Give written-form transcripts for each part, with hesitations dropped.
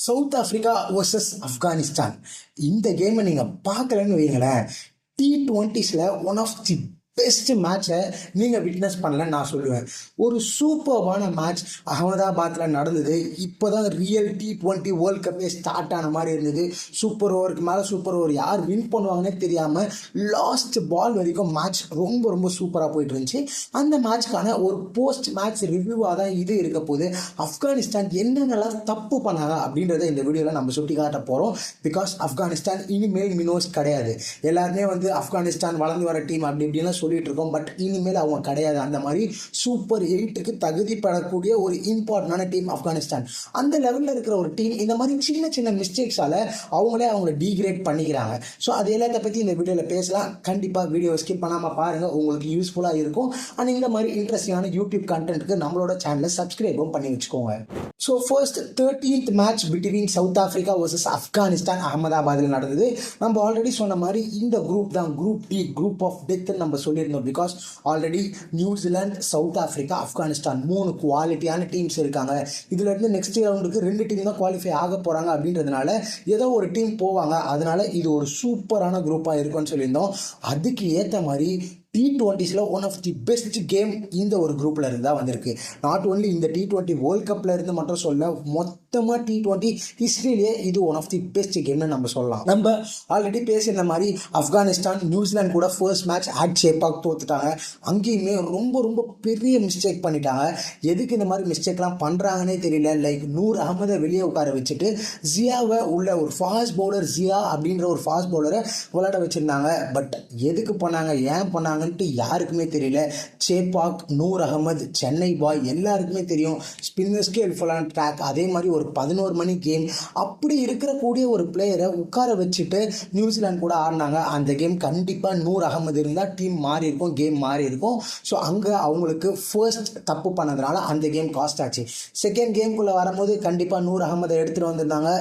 South Africa versus Afghanistan. இந்த கேமை நீங்கள் பார்க்கலன்னு வைங்களேன், T20s one of the best மேட்சை நீங்கள் விட்னஸ் பண்ணலன்னு நான் சொல்லுவேன். ஒரு சூப்பர்வான மேட்ச் அகமதாபாத்தில் நடந்தது. இப்போ தான் ரியல் T20 வேர்ல்ட் கப்பே ஸ்டார்ட் ஆன மாதிரி இருந்தது. சூப்பர் ஓவருக்கு மேலே சூப்பர் ஓவர், யார் வின் பண்ணுவாங்கன்னே தெரியாமல் லாஸ்ட் பால் வரைக்கும் மேட்ச் ரொம்ப ரொம்ப சூப்பராக போயிட்டு இருந்துச்சு. அந்த மேட்ச்க்கான ஒரு போஸ்ட் மேட்ச் ரிவ்யூவாக தான் இது இருக்க போது. ஆப்கானிஸ்தான் என்னென்னலாம் தப்பு பண்ணாங்க அப்படின்றத இந்த வீடியோவில் நம்ம சுட்டி காட்ட போகிறோம். பிகாஸ் ஆப்கானிஸ்தான் இனிமேல் மினோஸ் கிடையாது. எல்லாருமே ஆப்கானிஸ்தான் வளர்ந்து வர டீம் அப்படி இப்படிலாம் சொல்லிட்டு இருக்கோம். பட் இனிமேல் அவங்க கிடையாது. அந்த மாதிரி சூப்பர் 8க்கு தகுதி பெறக்கூடிய ஒரு இம்பார்ட்டன்டான டீம் ஆப்கானிஸ்தான். அந்த லெவலில் இருக்கிற ஒரு டீம் இந்த மாதிரி சின்ன சின்ன மிஸ்டேக்ஸால் அவங்கள டீக்ரேட் பண்ணிக்கிறாங்க. ஸோ அது எல்லாத்த பற்றி இந்த வீடியோவில் பேசலாம். கண்டிப்பாக வீடியோ ஸ்கிப் பண்ணாமல் பாருங்கள், உங்களுக்கு யூஸ்ஃபுல்லாக இருக்கும். அண்ட் இந்த மாதிரி இன்ட்ரெஸ்டிங்கான யூடியூப் கண்டென்ட்டுக்கு நம்மளோட சேனலை சப்ஸ்கிரைபும் பண்ணி வச்சுக்கோங்க. So first 13th match between south Africa versus Afghanistan அகமதாபாத்தில் நடந்தது. நம்ம ஆல்ரெடி சொன்ன மாதிரி இந்த குரூப் தான் குரூப் டி, குரூப் ஆஃப் டெத்ன்னு நம்ம சொல்லியிருந்தோம். Because already New Zealand, south Africa, Afghanistan 3 குவாலிட்டியான டீம்ஸ் இருக்காங்க. இதுல இருந்து நெக்ஸ்ட் ரவுண்டுக்கு 2 டீம் தான் குவாலிஃபை ஆக போறாங்க அப்படின்றதுனால ஏதோ ஒரு டீம் போவாங்க. அதனால இது ஒரு சூப்பரான குரூப்பாக இருக்கும்னு சொல்லியிருந்தோம். அதுக்கு ஏற்ற மாதிரி T20s one of the best game இந்த ஒரு குரூப்பில் இருந்தால் வந்திருக்கு. நாட் ஓன்லி இந்த T20 வேர்ல்ட் கப்பில் இருந்து மட்டும் சொல்ல, மொத்தமாக T20 ஹிஸ்ட்ரியிலேயே இது ஒன் ஆஃப் தி பெஸ்ட் கேம்னு நம்ம சொல்லலாம். நம்ம ஆல்ரெடி பேசியிருந்த மாதிரி ஆப்கானிஸ்தான் நியூசிலாந்து கூட ஃபர்ஸ்ட் மேட்ச் ஆட் ஷேப்பாக தோத்துட்டாங்க. அங்கேயுமே ரொம்ப ரொம்ப பெரிய மிஸ்டேக் பண்ணிட்டாங்க. எதுக்கு இந்த மாதிரி மிஸ்டேக்லாம் பண்ணுறாங்கன்னே தெரியல. லைக் நூர் அகமதை வெளியே உட்கார வச்சுட்டு ஜியாவை உள்ள ஒரு ஃபாஸ்ட் பவுலர் ஜியா அப்படின்ற ஒரு ஃபாஸ்ட் பவுலரை விளையாட வச்சுருந்தாங்க. பட் எதுக்கு பண்ணாங்க, ஏன் பண்ணாங்க யாருக்குமே தெரியல. சேப்பாக், நூர் அகமது, சென்னை பாய் எல்லாருக்குமே தெரியும். ஸ்பின்னர்ஸ்க்கு ஹெல்ப்ஃபுல்லான ட்ராக். அதே மாதிரி ஒரு 11 மணி கேம். அப்படி இருக்கக்கூடிய ஒரு பிளேயரை உட்கார வச்சுட்டு நியூசிலாந்து கூட ஆடினாங்க. அந்த கேம் கண்டிப்பாக நூர் அகமது இருந்தால் டீம் மாறி இருக்கும், கேம் மாறி இருக்கும். ஸோ அங்கே அவங்களுக்கு ஃபர்ஸ்ட் தப்பு பண்ணதுனால அந்த கேம் காஸ்ட் ஆச்சு. செகண்ட் கேம்குள்ளே வரும்போது கண்டிப்பாக நூர் அகமதை எடுத்துகிட்டு வந்திருந்தாங்க.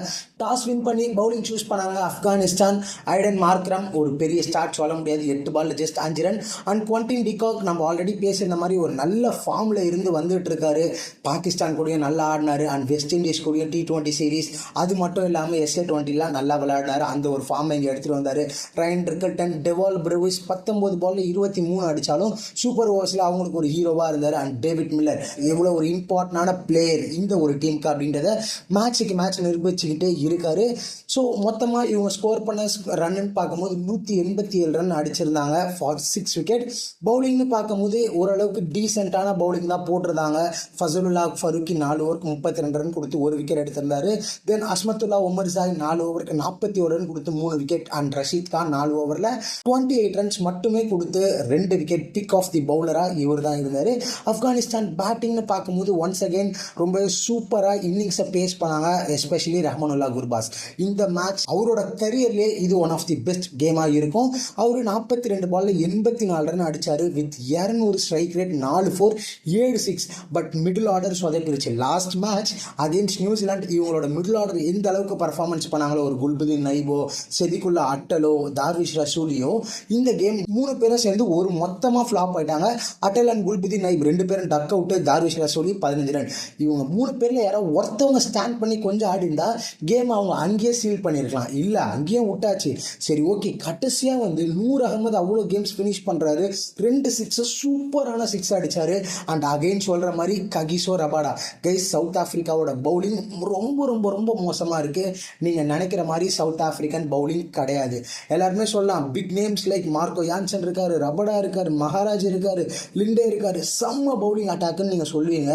டாஸ் வின் பண்ணி பவுலிங் சூஸ் பண்ணாங்க ஆப்கானிஸ்தான். ஐடன் மார்க்ரம் ஒரு பெரிய ஸ்டார்ட் சொல்ல முடியாது, 8 பால்ல just 5 run. And Quentin de Kock நம்ம ஆல்ரெடி பேசியிருந்த மாதிரி ஒரு நல்ல ஃபார்மில் இருந்து வந்துட்டு இருக்காரு. பாகிஸ்தான் கூடயும் நல்லா ஆடினாரு. அண்ட் வெஸ்ட் இண்டீஸ் கூடயும் T20 சீரீஸ், அது மட்டும் இல்லாமல் SA20 நல்லா விளையாடினாரு. அந்த ஒரு ஃபார்மை இங்கே எடுத்துகிட்டு வந்தார். ரைன் ரிக்கல்டன், டெவால் பிரவிஸ் 19 பால்ல 23 அடித்தாலும் சூப்பர் ஓவர்ஸில் அவங்களுக்கு ஒரு ஹீரோவாக இருந்தார். அண்ட் டேவிட் மில்லர் எவ்வளோ ஒரு இம்பார்ட்டண்டான பிளேயர் இந்த ஒரு டீமுக்கு அப்படின்றத மேட்சுக்கு மேட்ச் நிரூபிச்சுக்கிட்டே இருக்காரு. ஸோ மொத்தமாக இவங்க ஸ்கோர் பண்ண ரன்னு பார்க்கும்போது 187 ரன் அடிச்சிருந்தாங்க ஃபார் 6 விக்கெட். பவுலிங்னு பார்க்கும்போது ஓரளவுக்கு டீசெண்டான பவுலிங் தான் போட்டிருந்தாங்க. ஃபசலுல்லா ஃபருக்கி 4 ஓவருக்கு 32 ரன் கொடுத்து 1 விக்கெட் எடுத்திருந்தாரு. தென் அஸ்மத்துல்லா உமர் ஜாய் 4 ஓவருக்கு 41 ரன் கொடுத்து 3 விக்கெட். அண்ட் ரஷீத் கான் 4 ஓவரில் 28 ரன்ஸ் மட்டுமே கொடுத்து 2 விக்கெட். பிக் ஆஃப் தி பவுலராக இவர் தான் இருந்தார். ஆப்கானிஸ்தான் பேட்டிங்னு பார்க்கும்போது ஒன்ஸ் அகெயின் ரொம்ப சூப்பராக இன்னிங்ஸை பேஸ் பண்ணாங்க. எஸ்பெஷலி ரஹ்மானுல்லா குர்பாஸ். இந்த மேட்ச் அவரோட கரியர்லேயே இது ஒன் ஆஃப் தி பெஸ்ட் கேமாக இருக்கும். அவர் 42 பால்ல 84 ரன் அடிச்சாரு with 200 strike rate, 4 4 7 6. But middle order சொதப்பிருச்சு. லாஸ்ட் மேட்ச் அகேன்ஸ்ட் நியூசிலாந்து இவங்களோட மிடில் ஆர்டர் எந்த அளவுக்கு பர்ஃபார்மன்ஸ் பண்ணாங்களோ, ஒரு குல்புதீன் நைபோ, செதிகுல்லா அட்டலோ, தார்விஷ் ரசூலியோ, இந்த கேம் 3 பேரும் சேர்ந்து ஒரு மொத்தமாக ஃப்ளாப் ஆயிட்டாங்க. அட்டல் அண்ட் குல்புதீன் நைப் 2 பேரும் டக் அவுட்டு, தார்விஷ் ரசூலி 15 ரன். இவங்க 3 பேரில் யாராவது ஒருத்தவங்க ஸ்டாண்ட் பண்ணி கொஞ்சம் ஆடி இருந்தா கேம் அவங்க அங்கேயே சீல் பண்ணியிருக்கலாம். இல்லை, அங்கேயும் விட்டாச்சு. சரி, ஓகே. கடைசியாக நூர் அகமது அவ்வளோ கேம்ஸ் ஃபினிஷ் பண்ணுறாரு. 2 6 சூப்பரான 6 அடித்தார். அண்ட் அகெயின் சொல்கிற மாதிரி ககிசோ ரபாடா கைஸ், சவுத் ஆஃப்ரிக்காவோட பவுலிங் ரொம்ப ரொம்ப ரொம்ப மோசமாக இருக்குது. நீங்கள் நினைக்கிற மாதிரி சவுத் ஆஃப்ரிக்கன் பவுலிங் கிடையாது. எல்லாருமே சொல்லலாம் big names like Marco Jansen இருக்கார், ரபடா இருக்கார், மகாராஜ் இருக்கார், லிண்டே இருக்கார், செம்ம பவுலிங் அட்டாக்குன்னு நீங்கள் சொல்லுவீங்க.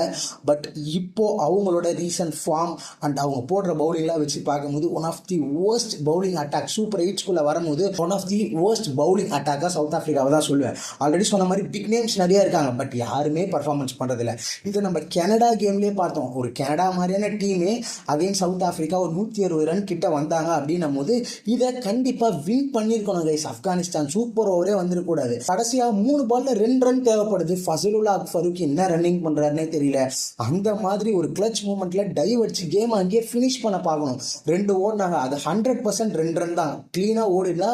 பட் இப்போது அவங்களோட ரீசன்ட் ஃபார்ம் அண்ட் அவங்க போடுற பவுலிங்லாம் வச்சு பார்க்கும்போது one of the worst bowling attack super 8 வரும்போது one of the worst bowling அட்டாக்காக சவுத் ஆஃப்ரிக்காவை தான் சொல்லுவேன். ஆல்ரெடி சொன்ன மாதிரி பிக் நேம்ஸ் நிறைய இருக்காங்க, பட் யாருமே பர்ஃபார்மன்ஸ் பண்ணுறதில்ல. இது நம்ம கனடா கேம்லேயே பார்த்தோம். ஒரு கனடா மாதிரியான டீமே அகைன் சவுத் ஆஃப்ரிக்கா ஒரு 160 ரன் கிட்ட வந்தாங்க அப்படின்னும் போது இதை கண்டிப்பாக வின் பண்ணியிருக்கணும் கைஸ். ஆப்கானிஸ்தான் சூப்பர் ஓவரே வந்துடக்கூடாது. கடைசியாக 3 பால்ல 2 ரன் தேவைப்படுது. ஃபசலுல்லா ஃபருக்கி என்ன ரன்னிங் பண்ணுறாருன்னே தெரியல. அந்த மாதிரி ஒரு கிளச் மூமெண்ட்ல டைவ் அடிச்சு கேம் அங்கேயே ஃபினிஷ் பண்ண பார்க்கணும். 2 ஓடினாங்க, அது 100% 2 ரன் தான். கிளீனாக ஓடினா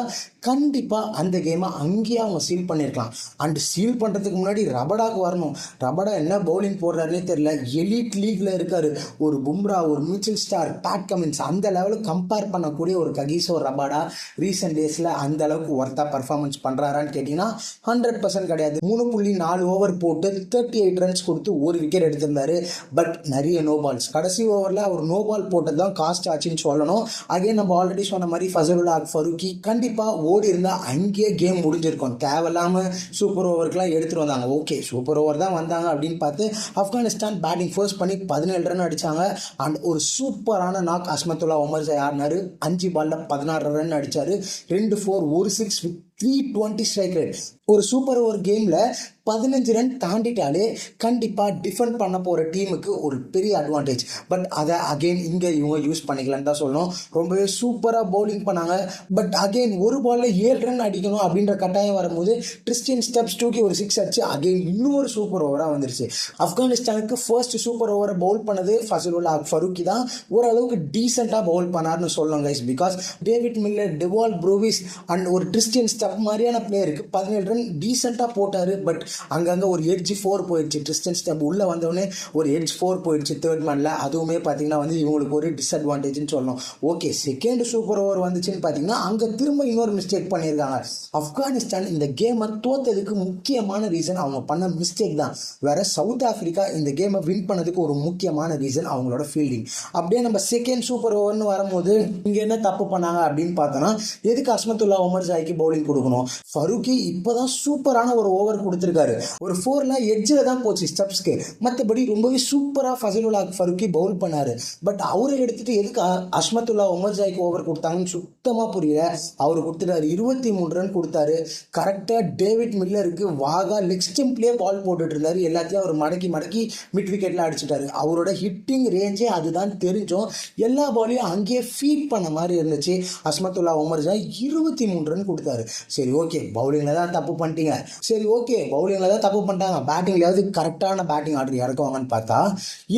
கண்டிப்பாக அந்த கேமை அங்கேயே அவங்க சீல் பண்ணியிருக்கலாம். அண்ட் சீல் பண்ணுறதுக்கு முன்னாடி ரபடாக்கு வரணும். ரபடா என்ன பவுலிங் போடுறாருன்னே தெரியல. எலிட் லீக்ல இருக்காரு. ஒரு பும்ரா பும்ரா, ஒரு மிச்சல் ஸ்டார், பேட் கமின்ஸ் அந்த லெவலுக்கு கம்பேர் பண்ணக்கூடிய ஒரு ககிசோ ரபாடா ரீசெண்ட் டேஸில் அந்த அளவுக்கு ஒர்த்தாக பர்ஃபார்மன்ஸ் பண்ணுறாரான்னு கேட்டிங்கன்னா 100% கிடையாது. 3.4 ஓவர் போட்டு 38 ரன்ஸ் கொடுத்து ஒரு விக்கெட் எடுத்திருந்தாரு. பட் நிறைய நோ பால்ஸ், கடைசி ஓவரில் அவர் நோ பால் போட்டது தான் காஸ்ட் ஆச்சுன்னு சொல்லணும். அகைன் நம்ம ஆல்ரெடி சொன்ன மாதிரி ஃபசலுல்லா ஃபரூக்கி கண்டிப்பாக ஓடி இருந்தால் அங்கேயே கேம் முடிஞ்சிருக்கும். தேவையில்லாமல் சூப்பர் ஓவருக்குலாம் எடுத்துகிட்டு வந்தாங்க. ஓகே, சூப்பர் ஓவர் தான் வந்தாங்க அப்படின்னு பார்த்து ஆப்கானிஸ்தான் பேட்டிங் ஃபர்ஸ்ட் பண்ணி 17 ரன் அடித்தாங்க. அண்ட் ஒரு சூப்பரான நாக் அஸ்மத்துல்லா ஒமர் ஆடினாரு. 5 பால்ல 16 ரன் அடித்தார். 2 4 1 6 வித் 320 ஸ்ட்ரைக் ரேட். ஒரு சூப்பர் ஓவர் கேமில் 15 ரன் தாண்டிட்டாலே கண்டிப்பாக டிஃபெண்ட் பண்ண போகிற டீமுக்கு ஒரு பெரிய அட்வான்டேஜ். பட் அதை அகெயின் இங்கே இவங்க யூஸ் பண்ணிக்கலான்னு தான் சொல்லணும். ரொம்பவே சூப்பராக பவுலிங் பண்ணாங்க. பட் அகெயின் ஒரு பாலில் 7 ரன் அடிக்கணும் அப்படின்ற கட்டாயம் வரும்போது ட்ரிஸ்டின் ஸ்டெப்ஸ் தூக்கி ஒரு 6 அடிச்சு அகெயின் இன்னொரு சூப்பர் ஓவராக வந்துருச்சு. ஆப்கானிஸ்தானுக்கு ஃபர்ஸ்ட் சூப்பர் ஓவரை பவுல் பண்ணது ஃபசலுல்லா ஃபரூக்கி தான். ஓரளவுக்கு டீசெண்டாக பவுல் பண்ணார்னு சொல்லணும் guys. Because David Miller, Dewald Brevis and ஒரு ட்ரிஸ்டின் ஸ்டெப் மாதிரியான பிளேயருக்கு 17 ரன் டீசெண்டாக போட்டார். பட் அங்கங்கே ஒரு எட்ஜ் 4 போயிடுச்சு. ட்ரிஸ்டன் ஸ்டெப் உள்ளே வந்தோடனே ஒரு எட்ஜ் 4 போயிடுச்சு தேர்ட் மேனில். அதுவுமே பார்த்தீங்கன்னா வந்து இவங்களுக்கு ஒரு டிஸ்அட்வான்டேஜ்னு சொல்லணும். ஓகே, செகண்ட் சூப்பர் ஓவர் வந்துச்சுன்னு பார்த்தீங்கன்னா அங்கே திரும்ப இன்னொரு மிஸ்டேக் பண்ணியிருக்காங்க. ஆப்கானிஸ்தான் இந்த கேமை தோத்ததுக்கு முக்கியமான ரீசன் அவங்க பண்ண மிஸ்டேக் தான். வேற சவுத் ஆஃப்ரிக்கா இந்த கேமை வின் பண்ணதுக்கு ஒரு முக்கியமான ரீசன் அவங்களோட ஃபீல்டிங். அப்படியே நம்ம செகண்ட் சூப்பர் ஓவர்னு வரும்போது இங்கே என்ன தப்பு பண்ணாங்க அப்படின்னு பார்த்தோன்னா, எதுக்கு அஸ்மத்துல்லா ஒமர் ஜாய்க்கு பவுலிங் கொடுக்கணும்? ஃபரூக்கி இப்போதான் சூப்பரான ஒரு ஓவர் கொடுத்துருக்காரு. ஒரு 4ல எட்ஜில் தான் போச்சு ஸ்டெப்ஸ்க்கு. மற்றபடி ரொம்பவே சூப்பராக ஃபசலுல்லா ஃபரூக்கி பவுல் பண்ணார். பட் அவரை எடுத்துட்டு எதுக்கு அஸ்மத்துல்லா ஒமர் ஜாய்க்கு ஓவர் கொடுத்தாங்கன்னு சுத்தமாக புரியல. அவர் கொடுத்துட்டாரு 23 ரன் கொடுத்தாரு. கரெக்டாக டேவிட் மில்லருக்கு வாகா லெக் ஸ்டெம்ப்லேயே பால் போட்டுட்டு இருந்தார். எல்லாத்தையும் அவர் மடக்கி மடக்கி மிட் விக்கெட்டில் அடிச்சிட்டாரு. அவரோட ஹிட்டிங் ரேஞ்சே அதுதான் தெரிஞ்சோம். எல்லா பாலையும் அங்கேயே ஃபீட் பண்ண மாதிரி இருந்துச்சு. அஸ்மத்துல்லா ஒமர் ஜாய் 23 ரன் கொடுத்தாரு. சரி ஓகே, பவுலிங்கில் தான் தப்பு பண்ணிட்டீங்க. சரி ஓகே, பவுலிங்கில் தான் தப்பு பண்ணிட்டாங்க, பேட்டிங்லையாவது கரெக்டான பேட்டிங் ஆர்டர் இறக்குவாங்கன்னு பார்த்தா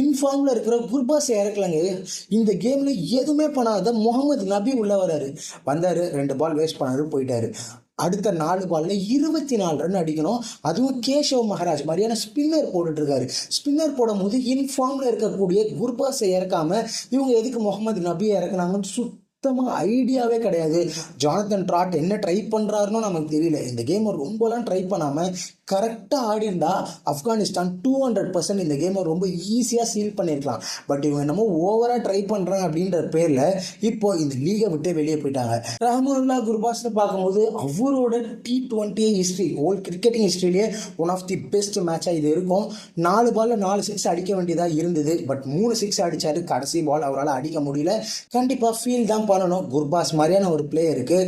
இன்ஃபார்மில் இருக்கிற குர்பாஸ் இறக்கலங்க. இந்த கேமில் எதுவுமே பண்ணாத முகமது நபி உள்ள வராரு. வந்தார், 2 பால் வேஸ்ட் பண்ணாரு, போயிட்டாரு. அடுத்த 4 பால்ல 24 ரன் அடிக்கணும். அதுவும் கேஷவ் மகாராஜ் மாதிரியான ஸ்பின்னர் போட்டுட்டு இருக்காரு. ஸ்பின்னர் போடும் போது இன்ஃபார்மில் இருக்கக்கூடிய குர்பாஸை இறக்காம இவங்க எதுக்கு முகமது நபியை இறக்குனாங்கன்னு சுத்தமாக ஐடியாவே கிடையாது. ஜானத்தன் ட்ராட் என்ன ட்ரை பண்ணுறாருன்னு நமக்கு தெரியல. இந்த கேமை ரொம்பலாம் ட்ரை பண்ணாமல் கரெக்டாக ஆடிருந்தா ஆப்கானிஸ்தான் 200% இந்த கேமை ரொம்ப ஈஸியாக சீல் பண்ணியிருக்கலாம். பட் இவங்க என்னமோ ஓவராக ட்ரை பண்ணுறாங்க அப்படின்ற பேரில் இப்போ இந்த லீகை விட்டு வெளியே போயிட்டாங்க. ரஹ்மானுல்லா குர்பாஸ்னு பார்க்கும்போது அவரோட T20 ஹிஸ்ட்ரி, ஓல்ட் கிரிக்கெட்டிங் ஹிஸ்ட்ரியிலே ஒன் ஆஃப் தி பெஸ்ட் மேட்சாக இது இருக்கும். 4 பாலில் 4 6 அடிக்க வேண்டியதாக இருந்தது. பட் 3 6 அடித்தார். கடைசி பால் அவரால் அடிக்க முடியல. கண்டிப்பாக ஃபீல் தான் பண்ணணும் குர்பாஸ் மாதிரியான ஒரு பிளேயருக்கு.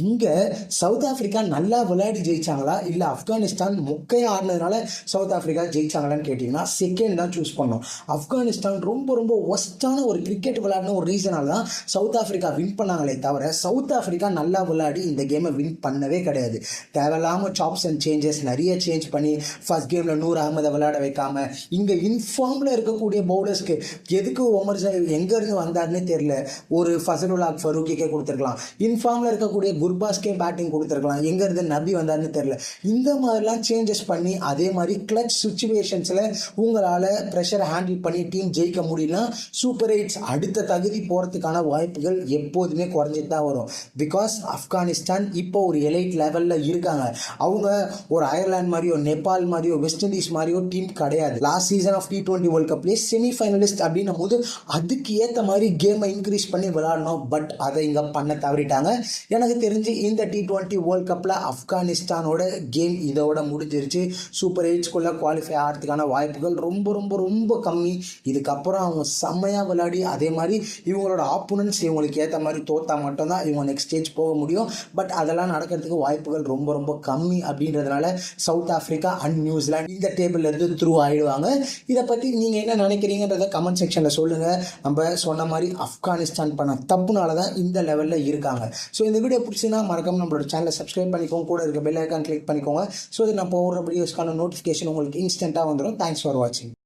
இங்கே சவுத் ஆஃப்ரிக்கா நல்லா விளையாடி ஜெயிச்சாங்களா இல்லை ஆப்கானிஸ்தான் மொக்கையாக ஆடினதுனால சவுத் ஆஃப்ரிக்கா ஜெயிச்சாங்களான்னு கேட்டிங்கன்னா செகண்ட் தான் சூஸ் பண்ணோம். ஆப்கானிஸ்தான் ரொம்ப ரொம்ப ஒஸ்டான ஒரு கிரிக்கெட் விளையாடின ஒரு ரீசனால் தான் சவுத் ஆஃப்ரிக்கா வின் பண்ணாங்களே தவிர சவுத் ஆஃப்ரிக்கா நல்லா விளையாடி இந்த கேமை வின் பண்ணவே கிடையாது. தேவையில்லாமல் சாப்ஸ் அண்ட் சேஞ்சஸ் நிறைய சேஞ்ச் பண்ணி ஃபர்ஸ்ட் கேமில் நூர் அகமதை விளையாட வைக்காமல் இங்கே இன்ஃபார்மில் இருக்கக்கூடிய பவுலர்ஸ்க்கு எதுக்கு ஒமர் ஜாய் எங்கேருந்து வந்தாருன்னே தெரியல. ஒரு ஃபசலுல்லா ஃபரூக்கிக்கே கொடுத்துருக்கலாம். இன்ஃபார்மில் இருக்கக்கூடிய குர்பாஸ்கே பேட்டிங் கொடுத்துருக்கலாம். எங்கேருந்து நபி வந்தாருன்னு தெரியல. இந்த மாதிரிலாம் சேஞ்சஸ் பண்ணி அதே மாதிரி கிளட்ச் சுச்சுவேஷன்ஸில் உங்களால் ப்ரெஷரை ஹேண்டில் பண்ணி டீம் ஜெயிக்க முடியலனா சூப்பர் 8 அடுத்த தகுதி போகிறதுக்கான வாய்ப்புகள் எப்போதுமே குறைஞ்சிட்டு தான் வரும். பிகாஸ் ஆப்கானிஸ்தான் இப்போ ஒரு எலைட் லெவலில் இருக்காங்க. அவங்க ஒரு அயர்லாந்து மாதிரியோ நேபாள் மாதிரியோ வெஸ்ட் இண்டீஸ் மாதிரியோ டீம் கிடையாது. Last season of T20 world கப்லேயே செமிஃபைனலிஸ்ட் அப்படின்னும் போது அதுக்கு ஏற்ற மாதிரி கேமை இன்க்ரீஸ் பண்ணி விளையாடணும். பட் அதை இங்கே பண்ண தவறிட்டாங்க. எனக்கு தெரிஞ்சு இந்த T20 வேர்ல்ட் கப்பில் ஆப்கானிஸ்தானோட கேம் இதோட முடிஞ்சிருச்சு. சூப்பர் 8 குவாலிஃபை ஆகிறதுக்கான வாய்ப்புகள் ரொம்ப ரொம்ப ரொம்ப கம்மி. இதுக்கப்புறம் அவங்க செம்மையாக விளையாடி அதே மாதிரி இவங்களோட ஆப்போனன்ட்ஸ் இவங்களுக்கு ஏற்ற மாதிரி தோத்தா மட்டும்தான் இவங்க நெக்ஸ்ட் ஸ்டேஜ் போக முடியும். பட் அதெல்லாம் நடக்கிறதுக்கு வாய்ப்புகள் ரொம்ப ரொம்ப கம்மி. அப்படின்றதுனால சவுத் ஆஃப்ரிக்கா அண்ட் நியூசிலாந்து இந்த டேபிளில் இருந்து த்ரூ ஆகிடுவாங்க. இதை பற்றி நீங்கள் என்ன நினைக்கிறீங்கன்றதை கமெண்ட் செக்ஷனில் சொல்லுங்கள். நம்ம சொன்ன மாதிரி ஆப்கானிஸ்தான் பண்ண தப்புனால தான் இந்த லெவலில் இருக்காங்க. ஸோ இந்த வீடியோ பிடிச்சின்னா மறக்காம நம்மளோட சேனலை சப்ஸ்கிரைப் பண்ணிக்கோங்க. கூட இருக்க பெல் ஐக்கான் கிளிக் பண்ணிக்கோங்க. ஸோ நான் போடுற வீடியோஸ்க்கான நோட்டிஃபிகேஷன் உங்களுக்கு இன்ஸ்டண்ட்டாக வந்துடும். தேங்க்ஸ் ஃபார் வாட்சிங்.